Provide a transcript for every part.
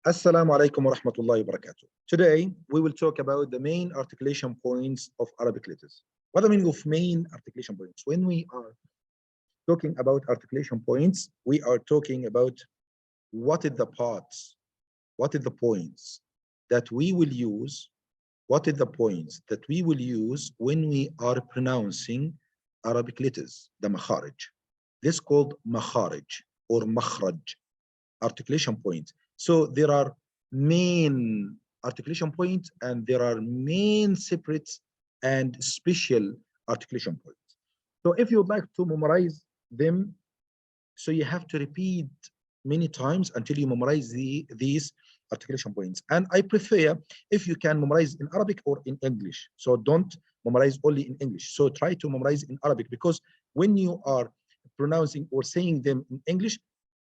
Assalamu alaikum wa rahmatullahi wa barakatuh. Today, we will talk about the main articulation points of Arabic letters. What the meaning of main articulation points? When we are talking about articulation points, we are talking about what is the parts, what is the points that we will use, what is the points that we will use when we are pronouncing Arabic letters, the makharij. This is called makharij or makhraj, articulation points. So there are main articulation points and there are main separate and special articulation points. So if you would like to memorize them, so you have to repeat many times until you memorize these articulation points. And I prefer if you can memorize in Arabic or in English. So don't memorize only in English. So try to memorize in Arabic, because when you are pronouncing or saying them in English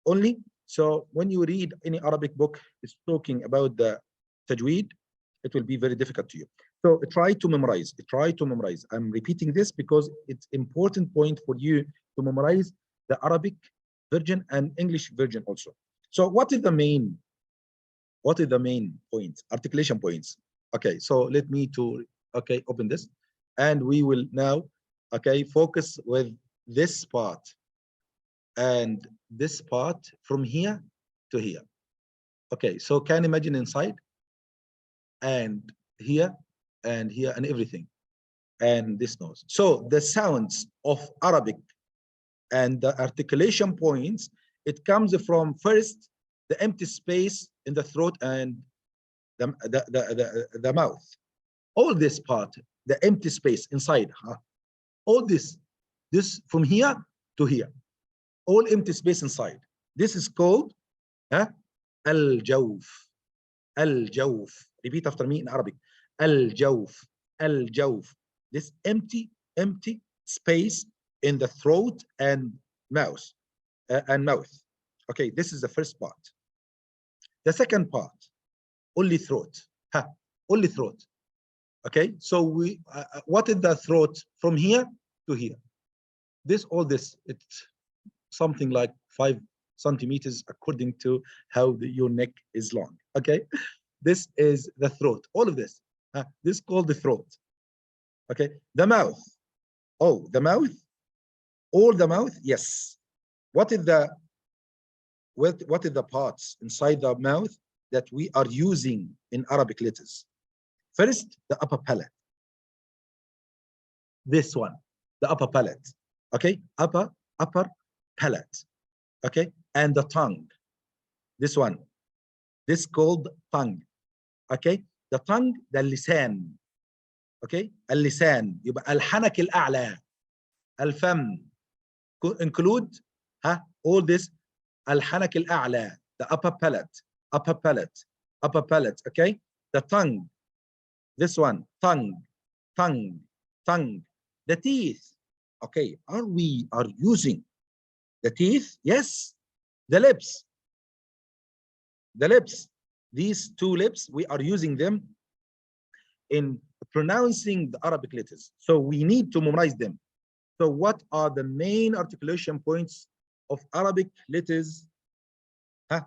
only, so when you read any Arabic book is talking about the Tajweed, it will be very difficult to you. So try to memorize, try to memorize. I'm repeating this because it's important point for you to memorize the Arabic version and English version also. So what is the main points, articulation points? Okay, so let me open this, and we will now focus with this part and this part from here to here. Okay, so can imagine inside and here and here and everything, and this nose. So the sounds of Arabic and the articulation points, it comes from first the empty space in the throat and the mouth. All this part, the empty space inside, all this from here to here, all empty space inside. This is called al-jawf. Al-jawf. Repeat after me in Arabic. Al-jawf. Al-jawf. This empty space in the throat and mouth. Okay, this is the first part. The second part, only throat. Only throat. Okay, so we what is the throat from here to here? All this, it's something like 5 centimeters according to how your neck is long. Okay, this is the throat. All of this. This is called the throat. Okay, the mouth. Oh, the mouth. All the mouth. Yes. What is the parts inside the mouth that we are using in Arabic letters? First, the upper palate. This one, the upper palate. Okay, upper palate. Okay, and the tongue. This one, this called tongue. Okay, the tongue, the lisan. Okay, اللسان يبقى الحنك الأعلى. الفم include all this الحنك الأعلى, the upper palate. Okay, the tongue. This one, tongue. The teeth. Okay, we are using the teeth? Yes. The lips. These two lips, we are using them in pronouncing the Arabic letters. So we need to memorize them. So what are the main articulation points of Arabic letters?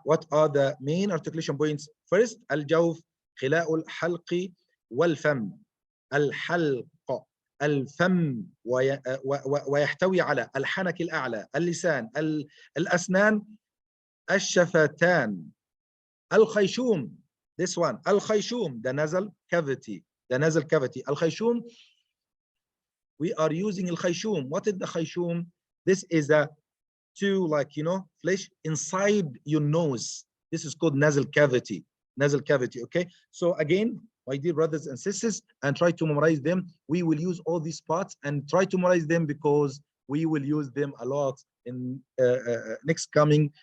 What are the main articulation points? First, al-jawf, khila'ul halqi wal-fam. Al-halq, الفم ويحتوي على الحنك الأعلى، اللسان، الأسنان، الشفتان، الخيشوم. This one, الخيشوم, the nasal cavity. الخيشوم, we are using الخيشوم. What is the خيشوم? This is flesh inside your nose. This is called nasal cavity. Okay, so again, my dear brothers and sisters, and try to memorize them. We will use all these parts and try to memorize them because we will use them a lot in next coming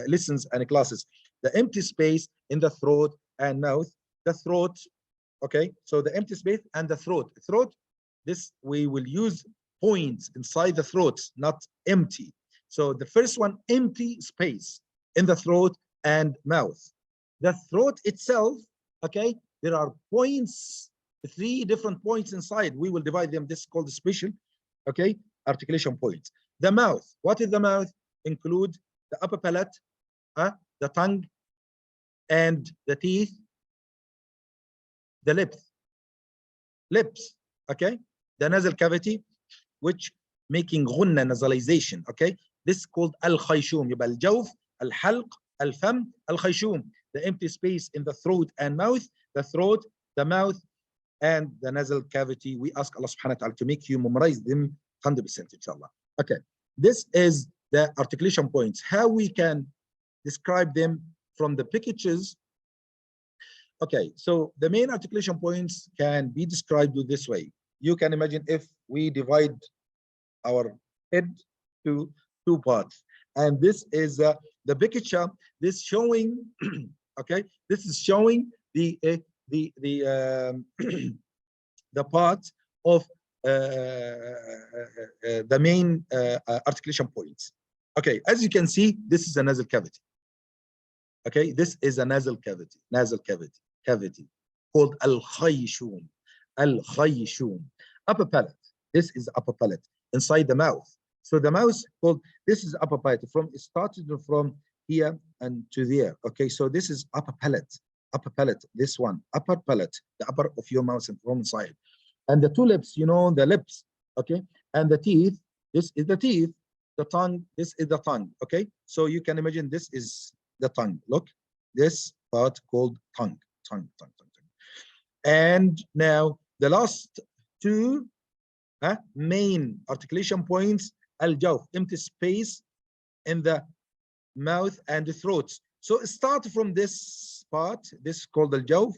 lessons and classes. The empty space in the throat and mouth. The throat, okay, so the empty space and the throat. This we will use points inside the throat, not empty. So the first one, empty space in the throat and mouth. The throat itself, okay, there are points, 3 different points inside. We will divide them. This is called the special, okay, articulation points. The mouth. What is the mouth? Include the upper palate, the tongue, and the teeth, the lips, okay? The nasal cavity, which making غنة nasalization, okay? This is called الخيشوم. يبقى الجوف, الحلق, الفم, الخيشوم. The empty space in the throat and mouth, the throat, the mouth, and the nasal cavity. We ask Allah subhanahu wa ta'ala to make you memorize them 100%, inshallah. Okay, this is the articulation points. How we can describe them from the pictures. Okay, so the main articulation points can be described this way. You can imagine if we divide our head to two parts, and this is the picture. This showing, okay, this is showing the part of the main articulation points. Okay, as you can see, this is a nasal cavity. Okay, this is a nasal cavity, called al-khayshum. Al-khayshum. Upper palate. This is upper palate inside the mouth. So the mouth called, this is upper palate. It started from here and to there. Okay, so this is upper palate. Upper palate. This one, upper palate, the upper of your mouth and from inside. And the two lips, you know, the lips. Okay, and the teeth. This is the teeth. The tongue. This is the tongue. Okay, so you can imagine this is the tongue. Look, this part called tongue. And now the last two main articulation points, al-jawf, empty space in the mouth and the throat. So start from this part, this is called al-jawf,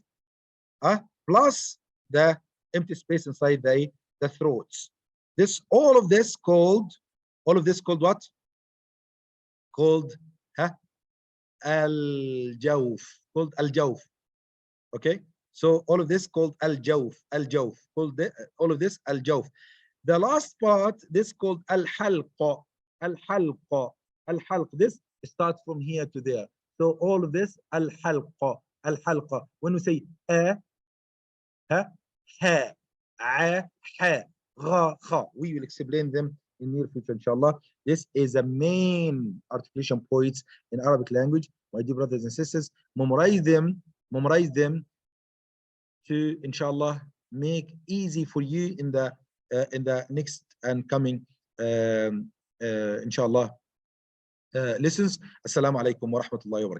plus the empty space inside the throats. All of this called what? Called al-jawf, called al-jawf. Okay, so all of this called al-jawf, all of this al-jawf. The last part, this called al-halqa, this starts from here to there. So all of this al-halqa. When we say ha, a, ha, gha, kha, we will explain them in near future, inshallah. This is a main articulation points in Arabic language. My dear brothers and sisters, memorize them to, inshallah, make easy for you in the next and coming inshallah lessons. Assalamu alaikum wa rahmatullahi wa barakatuh.